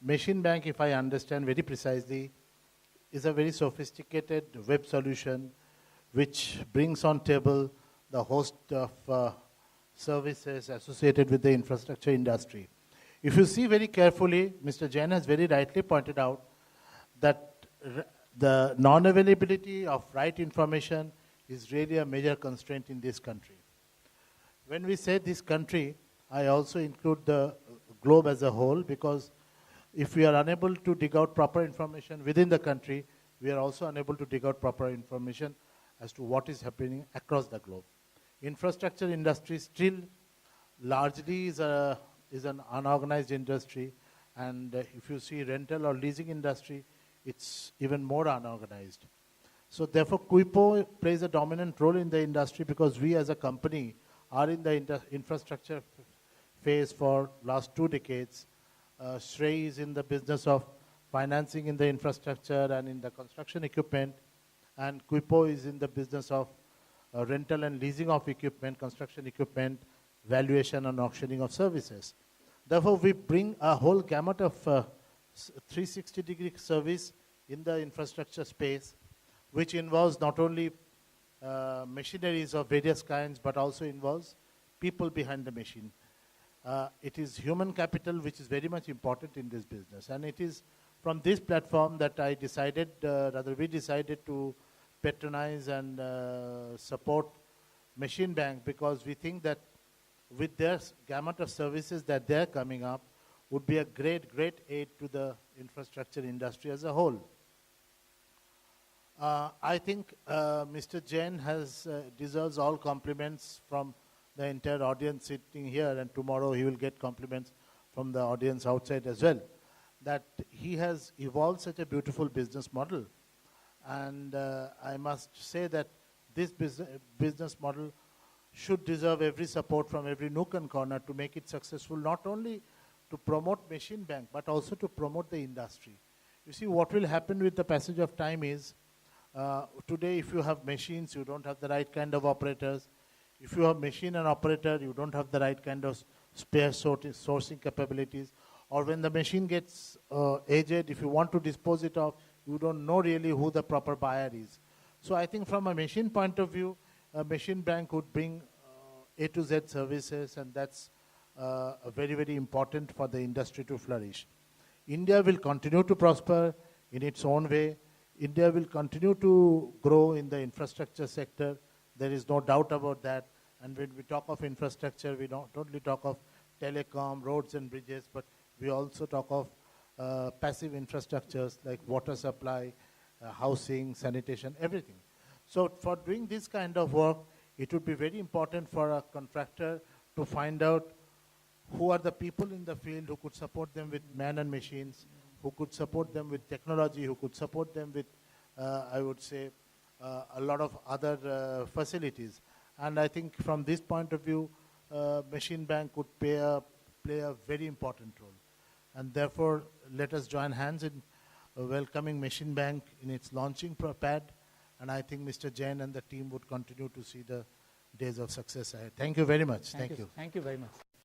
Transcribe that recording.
Machine Bank, if I understand very precisely, is a very sophisticated web solution which brings on table the host of services associated with the infrastructure industry. If you see very carefully, Mr. Jain has very rightly pointed out that the non-availability of right information is really a major constraint in this country. When we say this country, I also include the globe as a whole, because if we are unable to dig out proper information within the country, we are also unable to dig out proper information as to what is happening across the globe. Infrastructure industry still largely is an unorganized industry, and if you see rental or leasing industry, it's even more unorganized. So therefore, Kuipo plays a dominant role in the industry because we as a company are in the infrastructure phase for last 2 decades. Shrey is in the business of financing in the infrastructure and in the construction equipment, and Kuipo is in the business of rental and leasing of equipment, construction equipment, valuation and auctioning of services. Therefore, we bring a whole gamut of 360-degree service in the infrastructure space, which involves not only machineries of various kinds, but also involves people behind the machine. It is human capital which is very much important in this business. And it is from this platform that I decided, we decided to patronize and support Machine Bank, because we think that with their gamut of services that they're coming up would be a great, great aid to the infrastructure industry as a whole. I think Mr. Jain deserves all compliments from the entire audience sitting here, and tomorrow he will get compliments from the audience outside as well, that he has evolved such a beautiful business model. And I must say that this business model should deserve every support from every nook and corner to make it successful, not only to promote Machine Bank, but also to promote the industry. You see, what will happen with the passage of time is, today if you have machines, you don't have the right kind of operators. If you have machine and operator, you don't have the right kind of spare sourcing capabilities. Or when the machine gets aged, if you want to dispose it off, you don't know really who the proper buyer is. So I think from a machine point of view, a Machine Bank would bring A to Z services, and that's very, very important for the industry to flourish. India will continue to prosper in its own way. India will continue to grow in the infrastructure sector. There is no doubt about that. And when we talk of infrastructure, we don't only talk of telecom, roads and bridges, but we also talk of passive infrastructures like water supply, housing, sanitation, everything. So for doing this kind of work, it would be very important for a contractor to find out who are the people in the field who could support them with man and machines, who could support them with technology, who could support them with, I would say, a lot of other facilities. And I think from this point of view, Machine Bank could play a very important role. And therefore, let us join hands in welcoming Machine Bank in its launching pad. And I think Mr. Jain and the team would continue to see the days of success ahead. Thank you very much. Thank you. Thank you very much.